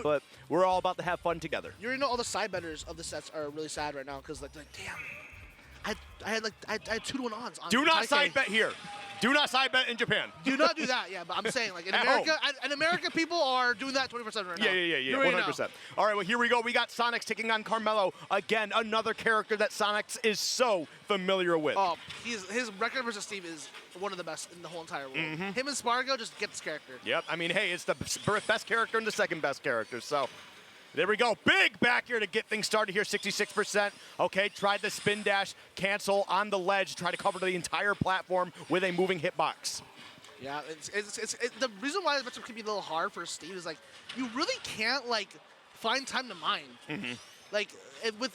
but we're all about to have fun together. You already know all the side bettors of the sets are really sad right now because like damn, I had 2-to-1 odds on. Do not 10K. side bet here. Do not side bet in Japan. Do not do that, yeah. But I'm saying, like, in America, people are doing that 24/7 right now. Yeah, 100%. All right, well, here we go. We got Sonix taking on Carmelo. Again, another character that Sonix is so familiar with. Oh, his record versus Steve is one of the best in the whole entire world. Him and Spargo just get this character. Yep, I mean, hey, it's the best character and the second best character, so... There we go. Big back here to get things started here, 66%. Okay, tried the spin dash, cancel on the ledge, try to cover the entire platform with a moving hitbox. Yeah, the reason why this can be a little hard for Steve is, like, you really can't, like, find time to mine. Like,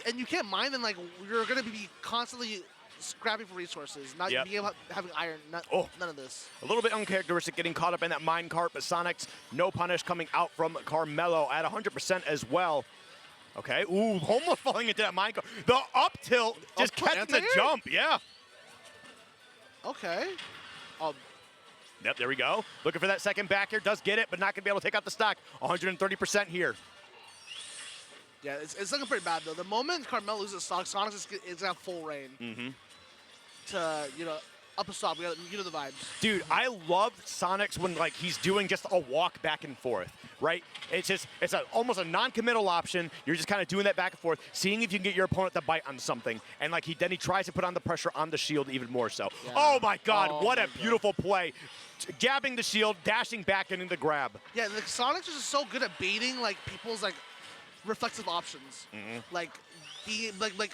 and you can't mine, then, like, you're going to be constantly scrapping for resources, not being able to having iron, none of this. A little bit uncharacteristic getting caught up in that mine cart, but Sonix, no punish coming out from Carmelo at 100% as well. Okay, ooh, almost falling into that mine cart. The up tilt, just catching the jump, yeah. Okay. Yep, there we go. Looking for that second back here, does get it, but not gonna be able to take out the stock. 130% here. Yeah, it's looking pretty bad, though. The moment Carmelo loses stock, Sonix is going to have full reign. To, you know, up a stop. You know the vibes. Dude, I love Sonix when, like, he's doing just a walk back and forth, right? It's almost a non-committal option. You're just kind of doing that back and forth, seeing if you can get your opponent to bite on something. And, like, then he tries to put on the pressure on the shield even more so. Yeah. Oh, my God, what a beautiful play. Gabbing the shield, dashing back into the grab. Yeah, like, Sonix is just so good at baiting, like, people's, like, reflexive options. Like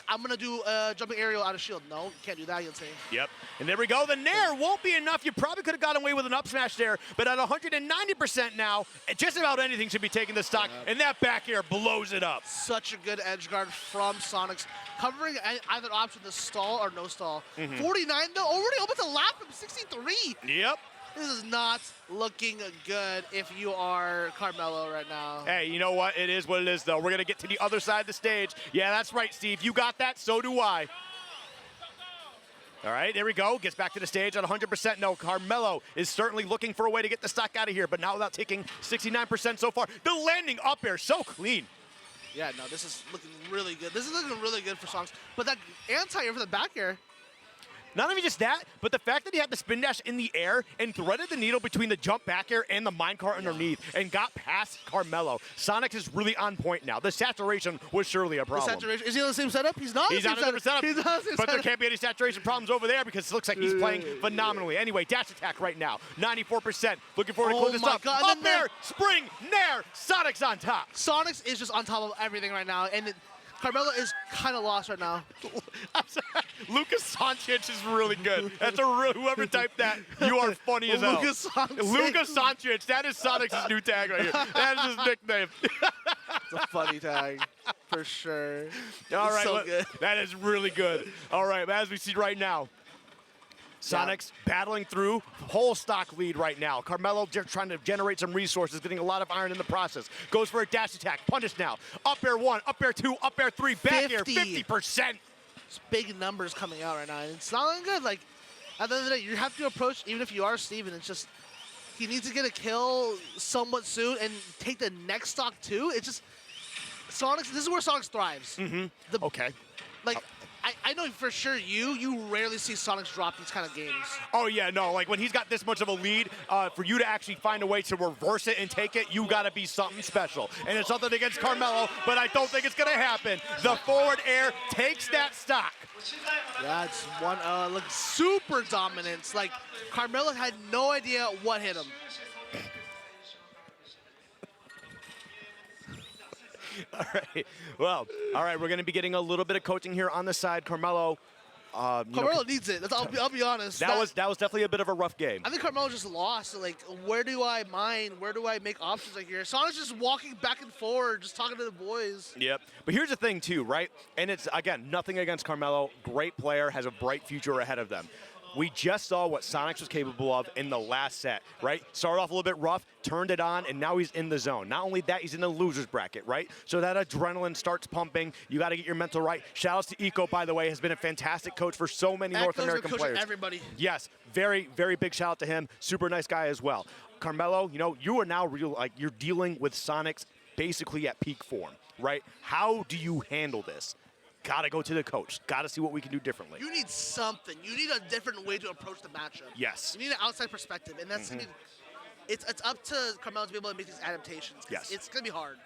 I'm gonna do a jumping aerial out of shield. No, you can't do that, you'll say. Yep. And there we go. The nair won't be enough. You probably could have gotten away with an up smash there, but at 190% now, just about anything should be taking the stock, and that back air blows it up. Such a good edge guard from Sonix, covering either option, the stall or no stall. 49 though, already open to lap him, 63. Yep. This is not looking good if you are Carmelo right now. Hey, you know what? It is what it is, though. We're going to get to the other side of the stage. Yeah, that's right, Steve. You got that. So do I. All right, there we go. Gets back to the stage at 100%. No, Carmelo is certainly looking for a way to get the stock out of here, but now without taking 69% so far. The landing up air, so clean. Yeah, no, this is looking really good. This is looking really good for Sonix. But that anti-air for the back air. Not even just that, but the fact that he had the spin dash in the air and threaded the needle between the jump back air and the minecart underneath and got past Carmelo. Sonix is really on point now. The saturation was surely a problem. The saturation, is he on the same setup? He's not. He's not on the setup. He's not on the same setup. But there can't be any saturation problems over there because it looks like he's playing phenomenally. Anyway, dash attack right now, 94%. Looking forward to close this up. Up there, spring, nair, Sonix on top. Sonix is just on top of everything right now, and Carmelo is kind of lost right now. I'm sorry. Lucas Sanchez is really good. That's a real, whoever typed that, you are funny as hell. Lucas Sanchez. That is Sonix's new tag right here. That is his nickname. It's a funny tag, for sure. All right, so good. That is really good. All right, as we see right now, Sonix battling through, whole stock lead right now. Carmelo trying to generate some resources, getting a lot of iron in the process. Goes for a dash attack, punish now. Up air 1, up air 2, up air 3, back air 50%. It's big numbers coming out right now, and it's not looking good. Like, at the end of the day, you have to approach, even if you are Steven, it's just, he needs to get a kill somewhat soon and take the next stock too. It's just, Sonix, this is where Sonix thrives. Okay. Like, I know for sure you rarely see Sonix drop these kind of games. Oh, yeah, no. Like, when he's got this much of a lead, for you to actually find a way to reverse it and take it, you got to be something special. And it's something against Carmelo, but I don't think it's going to happen. The forward air takes that stock. Yeah, it's one, look, super dominance. Like, Carmelo had no idea what hit him. All right. Well, all right, we're going to be getting a little bit of coaching here on the side. Carmelo. Carmelo needs it. I'll be honest. That was definitely a bit of a rough game. I think Carmelo just lost. Like, where do I mine? Where do I make options like here? Sonix just walking back and forward, just talking to the boys. Yep. But here's the thing, too, right? And it's, again, nothing against Carmelo. Great player, has a bright future ahead of them. We just saw what Sonix was capable of in the last set, right? Started off a little bit rough, turned it on, and now he's in the zone. Not only that, he's in the loser's bracket, right? So that adrenaline starts pumping. You got to get your mental right. Shout outs to Eco, by the way, has been a fantastic coach for so many North American players. Everybody. Yes, very, very big shout out to him. Super nice guy as well. Carmelo, you know, you are now you're dealing with Sonix basically at peak form, right? How do you handle this? Got to go to the coach. Got to see what we can do differently. You need something. You need a different way to approach the matchup. Yes. You need an outside perspective, and that's it's up to Carmelo to be able to make these adaptations. Yes. It's going to be hard.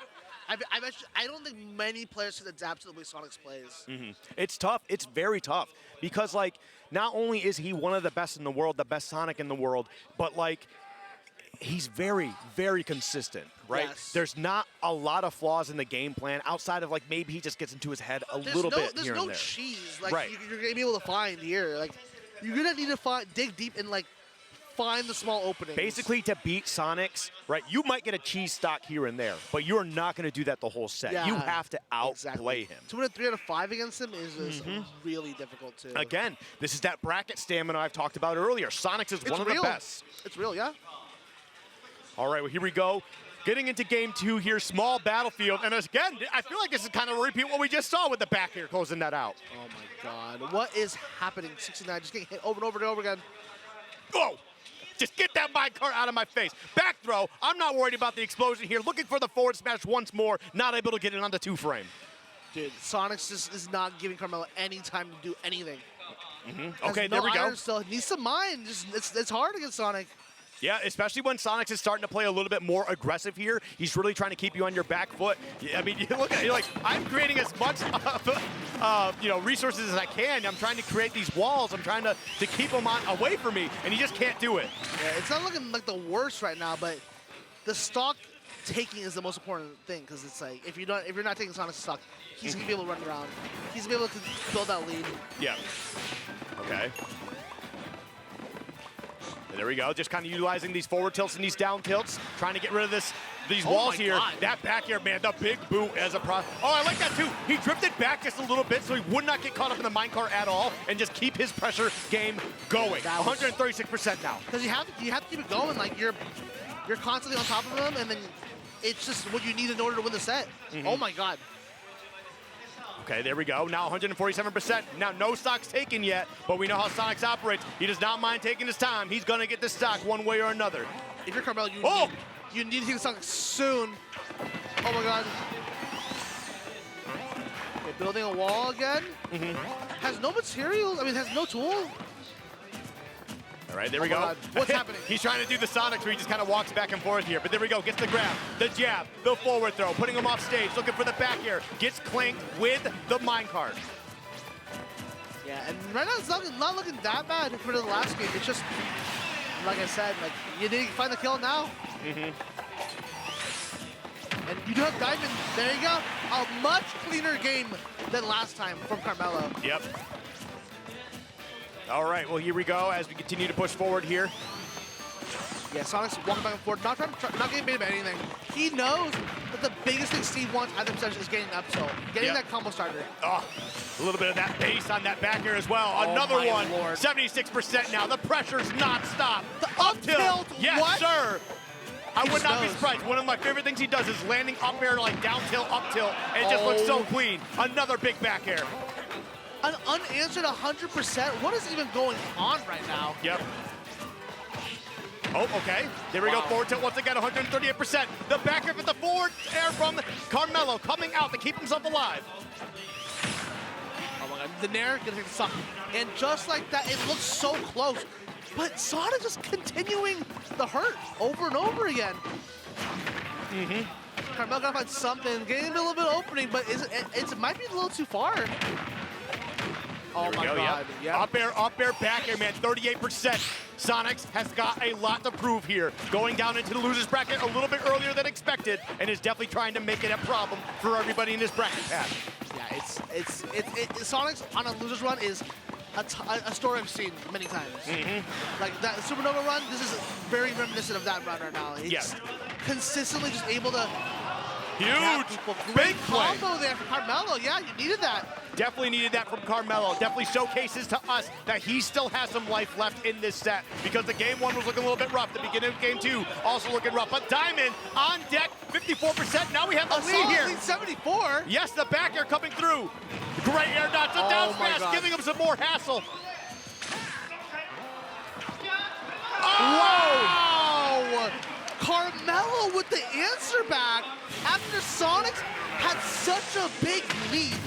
I don't think many players can adapt to the way Sonix plays. It's tough. It's very tough because, like, not only is he one of the best in the world, the best Sonic in the world, but, like, he's very, very consistent, right? Yes. There's not a lot of flaws in the game plan outside of, like, maybe he just gets into his head a little bit here and there. There's no cheese like Right. you're going to be able to find here. Like, you're going to need to dig deep and, like, find the small openings. Basically, to beat Sonix, right, you might get a cheese stock here and there, but you're not going to do that the whole set. Yeah, you have to outplay him. To win a 3 out of 5 against him is really difficult, too. Again, this is that bracket stamina I've talked about earlier. Sonix is one of the best. It's real, yeah. All right, well, here we go. Getting into game 2 here, small battlefield. And again, I feel like this is kind of a repeat what we just saw with the back here closing that out. Oh, my God. What is happening? 69 just getting hit over and over and over again. Oh! Just get that minecart out of my face. Back throw. I'm not worried about the explosion here. Looking for the forward smash once more. Not able to get it on the 2-frame. Dude, Sonix just is not giving Carmelo any time to do anything. Okay, there we go. Still needs some mind. It's hard against Sonic. Yeah, especially when Sonix is starting to play a little bit more aggressive here. He's really trying to keep you on your back foot. I mean, you look at it, you're like, I'm creating as much resources as I can. I'm trying to create these walls. I'm trying to keep them away from me, and he just can't do it. Yeah, it's not looking like the worst right now, but the stock taking is the most important thing, because it's like if you're not taking Sonic's stock, he's gonna be able to run around. He's gonna be able to build that lead. Yeah. Okay. And there we go, just kind of utilizing these forward tilts and these down tilts, trying to get rid of these walls here. God. That back air, man, the big boot as a pro. Oh, I like that too. He drifted back just a little bit so he would not get caught up in the minecart at all and just keep his pressure game going. 136% now. Because you have to keep it going. Like you're constantly on top of him, and then it's just what you need in order to win the set. Oh my God. Okay, there we go. Now 147%. Now no stocks taken yet, but we know how Sonix operates. He does not mind taking his time. He's going to get the stock one way or another. If you're Carmelo, you need to take the stock soon. Oh my God. Okay, building a wall again. Has no material. I mean, has no tool. All right, there we go. God. What's happening? He's trying to do the Sonix where he just kind of walks back and forth here. But there we go. Gets the grab, the jab, the forward throw, putting him off stage, looking for the back air. Gets clanked with the minecart. Yeah, and right now it's not looking that bad for the last game. It's just, like I said, like you need to find the kill now. And you do have Diamond. There you go. A much cleaner game than last time from Carmelo. Yep. All right, well, here we go as we continue to push forward here. Yeah, Sonic's walking back and forth, not getting baited by anything. He knows that the biggest thing Steve wants at the session is getting up tilt, getting that combo starter. Oh, a little bit of that base on that back air as well. Another one, Lord. 76% now. The pressure's not stopped. The up tilt, yes, what? Sir. I would not be surprised. One of my favorite things he does is landing up air like down tilt, up tilt, and it just looks so clean. Another big back air. An unanswered 100%. What is even going on right now? Yep. Oh, okay. There we go. Forward tilt once again, 138%. The back air with the forward air from Carmelo coming out to keep himself alive. Oh my God. The Nair gonna take the stock. And just like that, it looks so close. But Sonic just continuing the hurt over and over again. Carmelo gotta find something, getting a little bit of opening, but it might be a little too far. Oh my God. Yep. Up air, back air, man, 38%. Sonix has got a lot to prove here. Going down into the loser's bracket a little bit earlier than expected, and is definitely trying to make it a problem for everybody in this bracket path. Yeah, Sonix on a loser's run is a story I've seen many times. Like that Supernova run, this is very reminiscent of that run right now. He's consistently just able to huge, big combo there for Carmelo. Yeah, you needed that. Definitely needed that from Carmelo. Definitely showcases to us that he still has some life left in this set, because the game 1 was looking a little bit rough. The beginning of game 2 also looking rough. But Diamond on deck, 54%. Now we have the lead here. Lead 74. Yes, the back air coming through. Great air dodge, the down smash, giving him some more hassle. Whoa! Carmelo with the answer back after Sonix had such a big lead.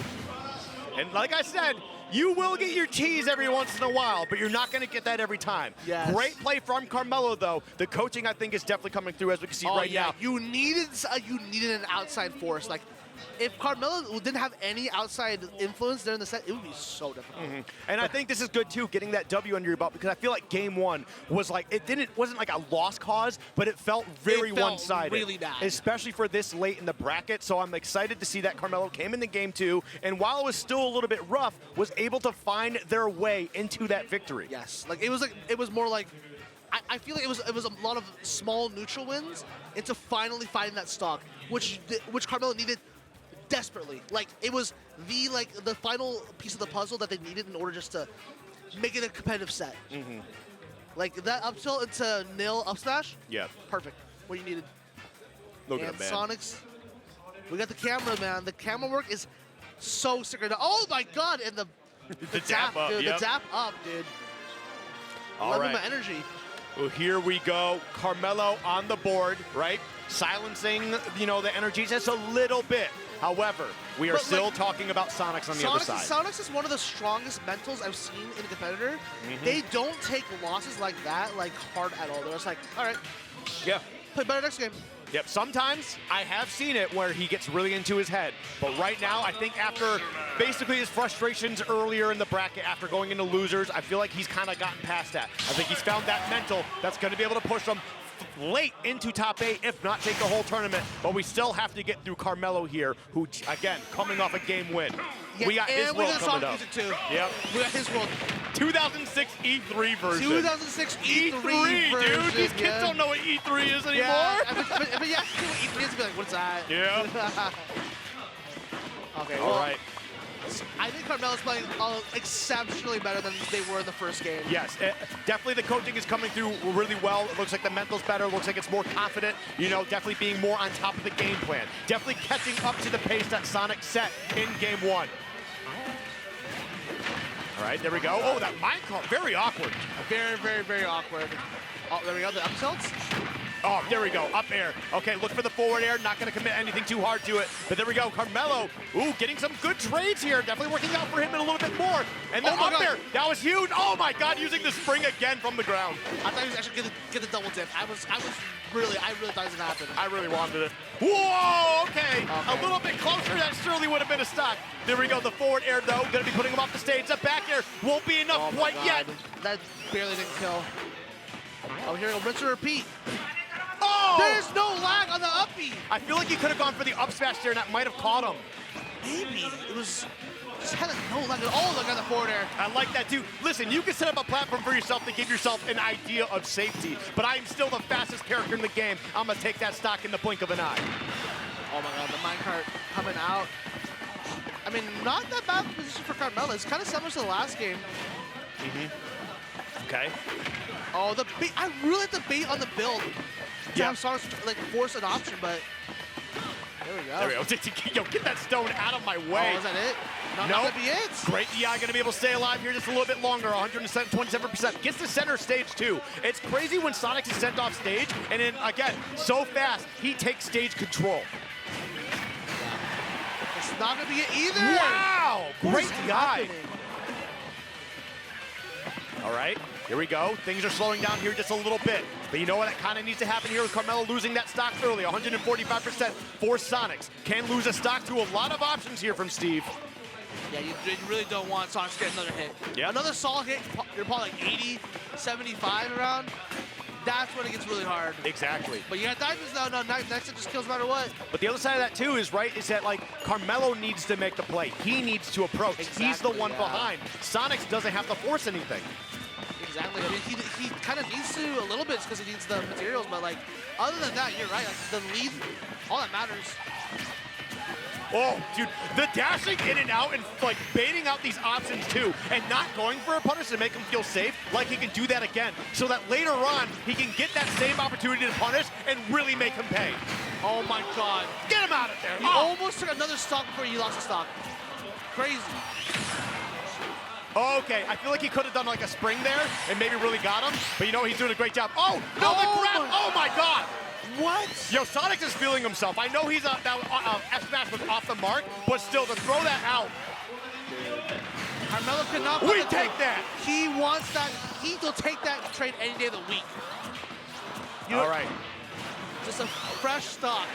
And like I said, you will get your tease every once in a while, but you're not going to get that every time. Yes. Great play from Carmelo, though. The coaching, I think, is definitely coming through, as we can see right now. You needed an outside force. Like, if Carmelo didn't have any outside influence during the set, it would be so difficult. And I think this is good too, getting that W under your belt, because I feel like game one was like, wasn't like a lost cause, but it felt very one-sided. Really bad. Especially for this late in the bracket. So I'm excited to see that Carmelo came into game two, and while it was still a little bit rough, was able to find their way into that victory. Yes, it was more like, I feel like it was a lot of small neutral wins into finally finding that stock, which Carmelo needed desperately. Like, it was the final piece of the puzzle that they needed in order just to make it a competitive set. Like, that up tilt into nil up smash. Yeah. Perfect. What you needed. Look at and him, man. Sonix, we got the camera, man. The camera work is so sick right now. Oh my god! And the dap up, dude. yep. The dap up, dude. All right. My energy. Well, here we go. Carmelo on the board, right? Silencing, the energy just a little bit. However, we are still talking about Sonix on the other side. Sonix is one of the strongest mentals I've seen in a competitor. They don't take losses like that hard at all. They're just like, all right, Yeah. play better next game. Yep, sometimes I have seen it where he gets really into his head. But right now, I think after basically his frustrations earlier in the bracket, after going into losers, I feel like he's kind of gotten past that. I think he's found that mental that's going to be able to push him late into top 8, if not take the whole tournament. But we still have to get through Carmelo here, who, again, coming off a game win. Yeah, we got his world coming up. Music too. Yep. We got his world. 2006 E3 version. 2006 E3 version. Dude. These kids don't know what E3 is anymore. Yeah. If you ask me what E3 is, they'll be like, what's that? Yeah. Okay. All right. I think Carmelo's playing exceptionally better than they were in the first game. Yes, definitely the coaching is coming through really well. It looks like the mental's better. It looks like it's more confident. Definitely being more on top of the game plan. Definitely catching up to the pace that Sonix set in game one. All right, there we go. Oh, that mind call, very awkward. Very, very, very awkward. Oh, there we go, the up tilts. Oh, there we go, up air. Okay, look for the forward air, not gonna commit anything too hard to it. But there we go, Carmelo, getting some good trades here. Definitely working out for him in a little bit more. And then up air, that was huge. Oh my God, using the spring again from the ground. I thought he was actually gonna get the double dip. I really thought it was gonna happen. I really wanted it. Whoa, okay. A little bit closer, that surely would have been a stock. There we go, the forward air though, gonna be putting him off the stage. The back air won't be enough quite yet. That barely didn't kill. Oh, here we go, rinse and repeat. Oh! There's no lag on the uppie. I feel like he could have gone for the up smash there and that might have caught him. Maybe. It was just had no lag at all. Look at the forward air. I like that too. Listen, you can set up a platform for yourself to give yourself an idea of safety, but I am still the fastest character in the game. I'm gonna take that stock in the blink of an eye. Oh my God, the minecart coming out. I mean, not that bad position for Carmelo. It's kind of similar to the last game. Okay. Oh, the bait. I really like the bait on the build. Yeah. Have Sonix force an option, but there we go. There we go. Yo, get that stone out of my way. Oh, is that it? No, Nope. not gonna be it. Great DI gonna be able to stay alive here just a little bit longer. 127%. Gets to center stage too. It's crazy when Sonix is sent off stage, and then again, so fast, he takes stage control. It's not gonna be it either. Wow! Great DI. Happening? All right, here we go. Things are slowing down here just a little bit. But you know what? That kind of needs to happen here with Carmelo losing that stock early. 145% for Sonix. Can lose a stock to a lot of options here from Steve. Yeah, you really don't want Sonix to get another hit. Yeah. Another solid hit, you're probably like 80, 75 around. That's when it gets really hard. Exactly. But you got diamonds now. No, next it just kills no matter what. But the other side of that too is that Carmelo needs to make the play. He needs to approach. Exactly, He's the one yeah. behind. Sonix doesn't have to force anything. Exactly. I mean, he kind of needs to a little bit because he needs the materials. But other than that, you're right. The lead, all that matters. Oh, dude, the dashing in and out and baiting out these options too, and not going for a punish to make him feel safe, he can do that again, so that later on he can get that same opportunity to punish and really make him pay. Oh my God! Get him out of there! He almost took another stock before he lost a stock. Crazy. Okay, I feel like he could have done a spring there and maybe really got him, but he's doing a great job. Oh, no, the grab! Oh my God! What? Yo, Sonix is feeling himself. I know he's F smash was off the mark, but still to throw that out. Carmelo cannot. We take that. He wants that. He will take that trade any day of the week. All right. Just a fresh stock.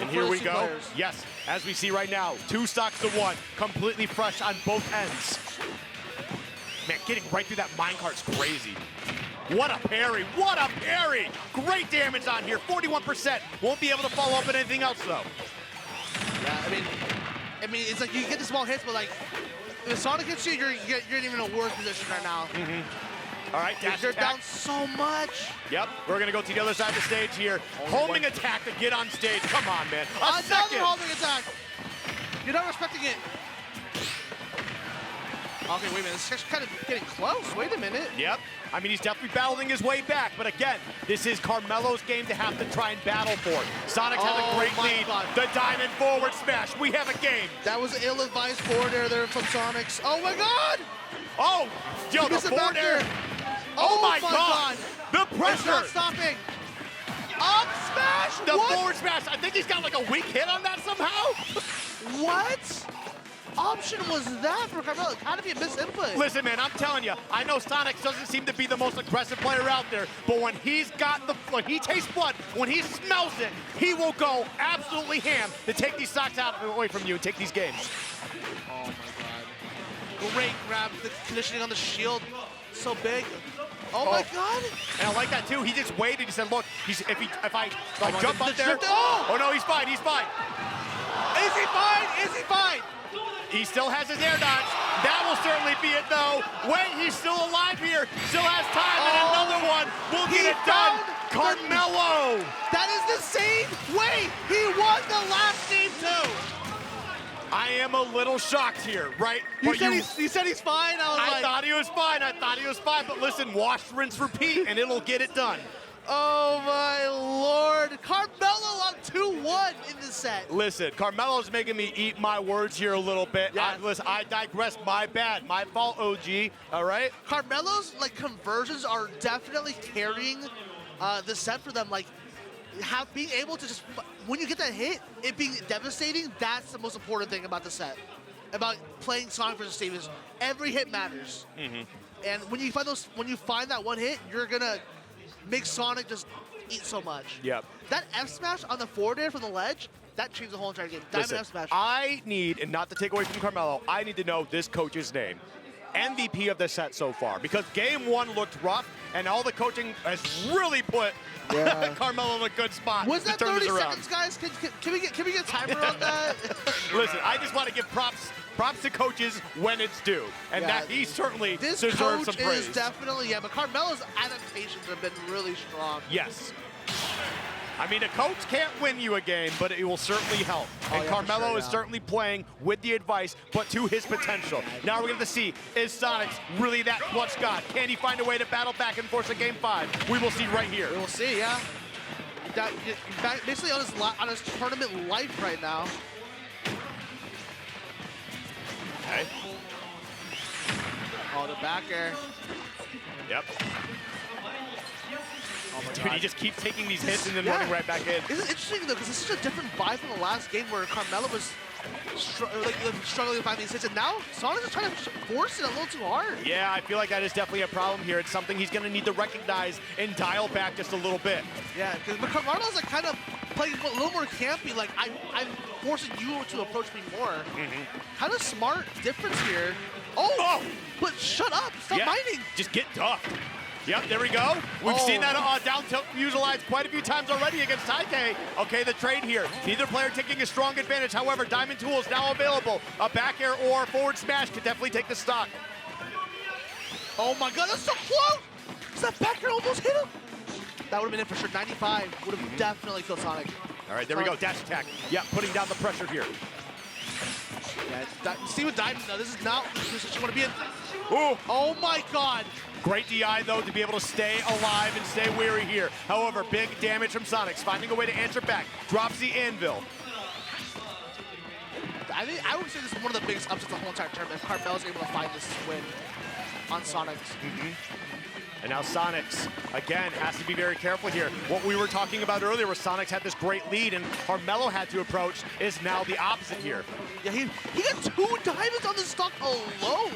And here we go. Players. Yes, as we see right now, 2 stocks to 1, completely fresh on both ends. Man, getting right through that minecart's crazy. What a parry, what a parry! Great damage on here, 41%. Won't be able to follow up with anything else though. Yeah, I mean, it's like you get the small hits, but like, if Sonic hits you, you're even in a worse position right now. All right, dash You're attack. down so much. Yep, we're gonna go to the other side of the stage here. Homing attack to get on stage. Come on, man. Another homing attack. You're not respecting it. Okay, wait a minute. This is kind of getting close. Wait a minute. Yep. I mean, he's definitely battling his way back, but again, this is Carmelo's game to have to try and battle for. Sonix has a great lead. God. The diamond forward smash. We have a game. That was ill-advised forward air there from Sonix. Oh my God! Oh, yo, He the missed it back forward air. there. Oh my God. The It's not pressure. stopping. Up smash. The What? forward smash. I think he's got like a weak hit on that somehow. What option was that for Carmelo? It had to be a misinput. Listen, man, I'm telling you, I know Sonix doesn't seem to be the most aggressive player out there, but when when he tastes blood, when he smells it, he will go absolutely ham to take these stocks out away from you and take these games. Oh my God. Great grab. The conditioning on the shield. So big. Oh my God. And I like that too. He just waited. He said, "Look, if I jump up there, oh! oh no, he's fine. He's fine. Is he fine? Is he fine? He still has his air dodge. That will certainly be it, though. Wait, he's still alive here. Still has time, and another one will get it done. Carmelo. That is the same way he won the last game too. I am a little shocked here, right? You But said he's fine. I thought he was fine. I thought he was fine. But listen, wash, rinse, repeat, and it'll get it done. Oh my Lord. Carmelo on 2-1 in the set. Listen, Carmelo's making me eat my words here a little bit. Yeah. Listen, I digress. My bad. My fault, OG. All right? Carmelo's like conversions are definitely carrying the set for them. Like being able to just, when you get that hit, it being devastating, that's the most important thing about the set. About playing Sonic versus Steve is every hit matters. And when you find that one hit, you're gonna make Sonic just eat so much. Yep. That F smash on the forward air from the ledge, that changed the whole entire game. Diamond Listen, F smash. I need, and not to take away from Carmelo, I need to know this coach's name. MVP of the set so far, because game 1 looked rough, and all the coaching has really put Carmelo in a good spot. Was to that turn 30 this around. seconds, guys? Can we get a timer on that? Listen, I just want to give props to coaches when it's due, and Yeah, that he certainly This deserves coach some praise. is definitely, but Carmelo's adaptations have been really strong. Yes. I mean, a coach can't win you a game, but it will certainly help. And yeah, Carmelo for sure, is yeah. certainly playing with the advice, but to his potential. Now we're going to see, is Sonix really that clutch god? Can he find a way to battle back and forth in Game 5? We will see right here. We will see, yeah. Basically on his tournament life right now. Okay. Oh, the back air. Yep. Oh my Dude, God. he just keeps taking these hits and then Yeah. running right back in. This is interesting though, because it's such a different vibe from the last game where Carmelo was struggling to find these hits, and now Sonix is trying to force it a little too hard. Yeah, I feel like that is definitely a problem here. It's something he's going to need to recognize and dial back just a little bit. Yeah, because Carmelo's like kind of playing a little more campy, like I'm forcing you to approach me more. Kind of smart difference here. Oh! But shut up! Stop mining! Just get ducked. Yep, there we go. We've seen that down tilt utilized quite a few times already against Taike. Okay, the trade here. Neither player taking a strong advantage. However, Diamond Tool is now available. A back air or forward smash could definitely take the stock. Oh my God, that's so close! That back air almost hit him! That would have been it for sure. 95 would have definitely killed Sonic. All right, there we go. Dash attack. Yeah, putting down the pressure here. Yeah, see with Diamond though, this is not the position you want to be in. Ooh. Oh my God! Great DI, though, to be able to stay alive and stay weary here. However, big damage from Sonix, finding a way to answer back. Drops the anvil. I would say this is one of the biggest upsets of the whole entire tournament if Carmelo's able to find this win on Sonix. And now Sonix, again, has to be very careful here. What we were talking about earlier, where Sonix had this great lead and Carmelo had to approach, is now the opposite here. Yeah, he got 2 diamonds on the stock alone.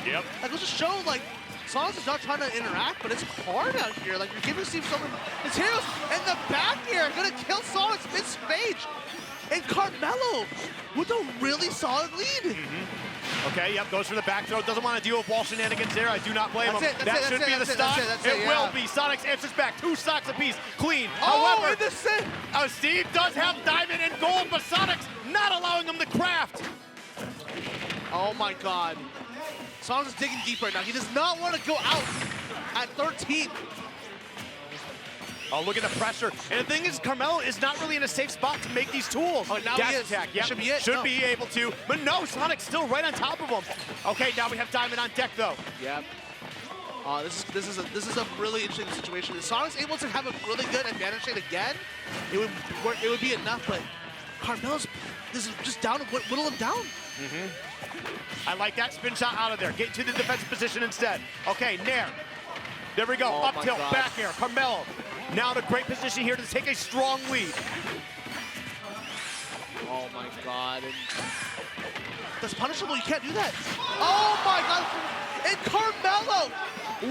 Yep. Like, let's just show, like, Sonix is not trying to interact, but it's hard out here. Like, you're giving Steve some materials, and the back air gonna kill Sonix mid-stage. And Carmelo with a really solid lead. Okay, yep, goes for the back throw. Doesn't want to deal with wall shenanigans there. I do not blame him. That should be the stock. It will be. Sonix answers back. 2 stocks apiece. Clean. However, Steve does have diamond and gold, but Sonix not allowing him to craft. Oh my God. Sonix is digging deep right now. He does not want to go out at 13. Oh, look at the pressure. And the thing is, Carmelo is not really in a safe spot to make these tools. Oh, now he is. Attack. Yep. Should be it. Should be able to. But no, Sonix still right on top of him. Okay, now we have diamond on deck, though. Yep. This is a really interesting situation. If Sonix able to have a really good advantage state again, it would be enough. But Carmelo's this is just down to whittle him down. I like that spin shot out of there. Get to the defensive position instead. Okay, Nair. There we go. Oh Up tilt, back air. Carmelo. Now in a great position here to take a strong lead. Oh my God. And that's punishable. You can't do that. Oh my God. And Carmelo,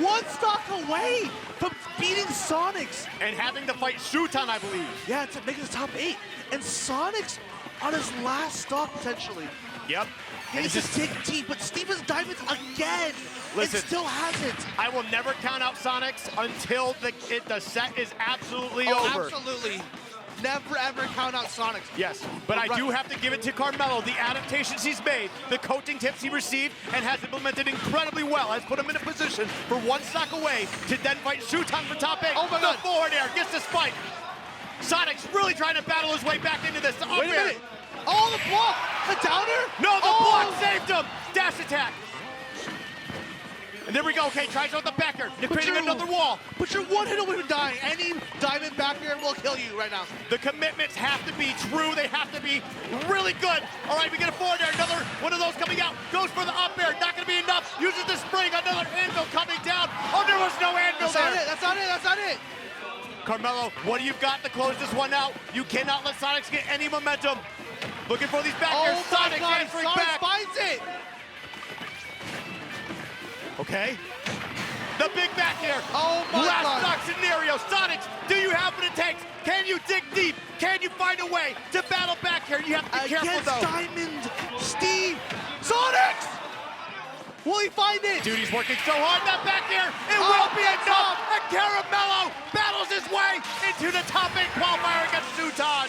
1 stock away from beating Sonix. And having to fight Shuton, I believe. Yeah, to make it the top 8. And Sonix on his last stock potentially. Yep. He needs to dig deep, but Steven's diamonds again. Listen, it still hasn't. I will never count out Sonix until the set is absolutely over. Absolutely. Never, ever count out Sonix. Yes, but I do have to give it to Carmelo. The adaptations he's made, the coaching tips he received, and has implemented incredibly well. Has put him in a position for 1 stock away to then fight Shuton for top 8. Oh my God. The forward air gets the spike. Sonix really trying to battle his way back into this. Wait a minute. Oh, the block. The downer? No, the block saved him. Dash attack. And there we go. Okay, tries out the backer. They're creating another wall. But you're 1 hit away from dying. Any diamond back here will kill you right now. The commitments have to be true. They have to be really good. All right, we get a forward there. Another one of those coming out. Goes for the up air. Not going to be enough. Uses the spring. Another anvil coming down. Oh, there was no anvil there. That's not it. Carmelo, what do you got to close this one out? You cannot let Sonix get any momentum. Looking for these back airs. Sonix answering back. Finds it. Okay. The big back air. Oh my God. Last stock scenario. Sonix, do you have what it takes? Can you dig deep? Can you find a way to battle back here? You have to be careful though. Diamond, Steve, Sonix! Will he find it? Dude, he's working so hard. That back air, it will be enough. And Carmelo battles his way into the top 8 qualifier against Shuton.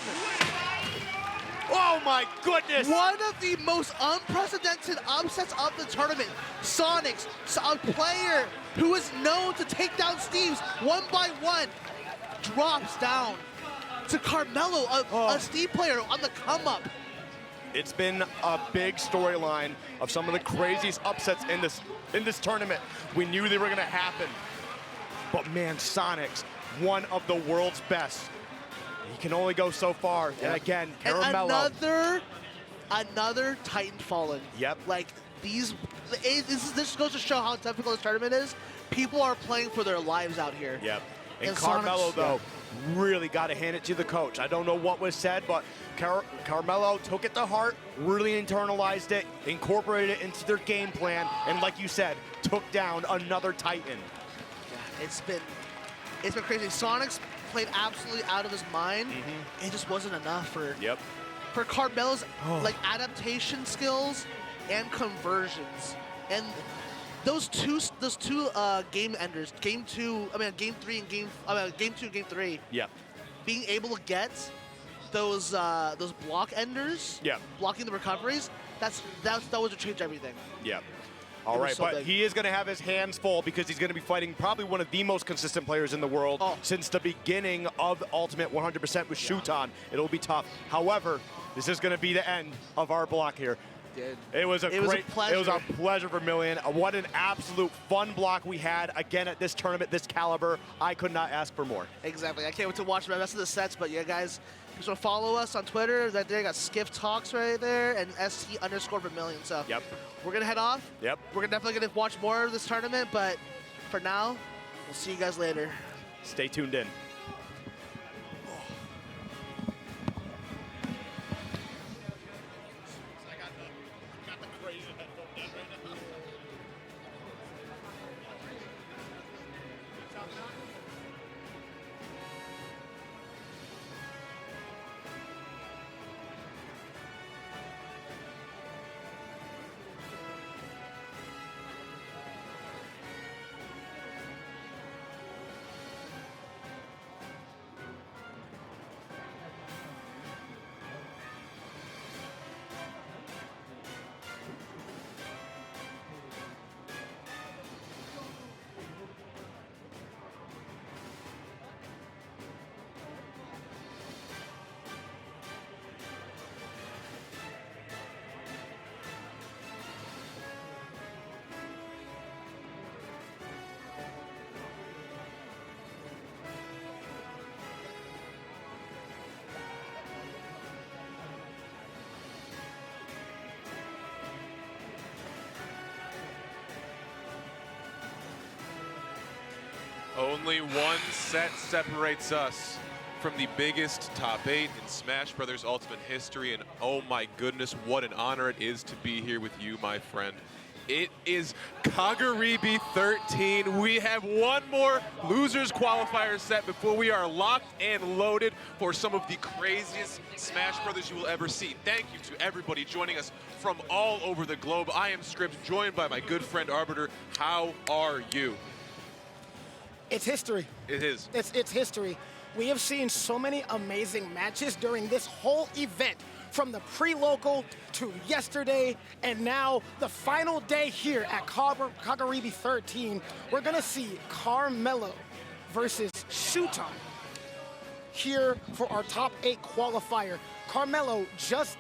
Oh my goodness! One of the most unprecedented upsets of the tournament. Sonix, a player who is known to take down Steve's 1 by 1, drops down to Carmelo, a Steve player on the come up. It's been a big storyline of some of the craziest upsets in this tournament. We knew they were going to happen, but man, Sonix, one of the world's best. He can only go so far. Yep. And again, Carmelo. And another Titan fallen. Yep. Like this goes to show how difficult this tournament is. People are playing for their lives out here. Yep. And Carmelo, though, really got to hand it to the coach. I don't know what was said, but Carmelo took it to heart, really internalized it, incorporated it into their game plan, and like you said, took down another Titan. Yeah, it's been crazy. Sonix played absolutely out of his mind. It just wasn't enough for Carmelo's like adaptation skills and conversions. And those two game enders, game 2 and game 3. Yep. Being able to get those block enders, blocking the recoveries, that was to change everything. Yep. All right, but he is going to have his hands full because he's going to be fighting probably one of the most consistent players in the world since the beginning of Ultimate 100% with Shuton. It'll be tough. However, this is going to be the end of our block here. It was a pleasure for Million. What an absolute fun block we had again at this tournament, this caliber. I could not ask for more. Exactly. I can't wait to watch the rest of the sets, but yeah, guys, just want to follow us on Twitter. Right there, got Skiff Talks right there, and ST_Vermillion. So we're gonna head off. Yep. We're definitely gonna watch more of this tournament, but for now, We'll see you guys later. Stay tuned in. Only one set separates us from the biggest top 8 in Smash Brothers Ultimate history, and oh my goodness, what an honor it is to be here with you, my friend. It is Kagaribi 13. We have one more losers qualifier set before we are locked and loaded for some of the craziest Smash Brothers you will ever see. Thank you to everybody joining us from all over the globe. I am Scripps, joined by my good friend Arbiter. How are you? It's history. It is. It's history. We have seen so many amazing matches during this whole event, from the pre-local to yesterday, and now the final day here at Kagaribi 13. We're gonna see Carmelo versus Shuton here for our top 8 qualifier. Carmelo just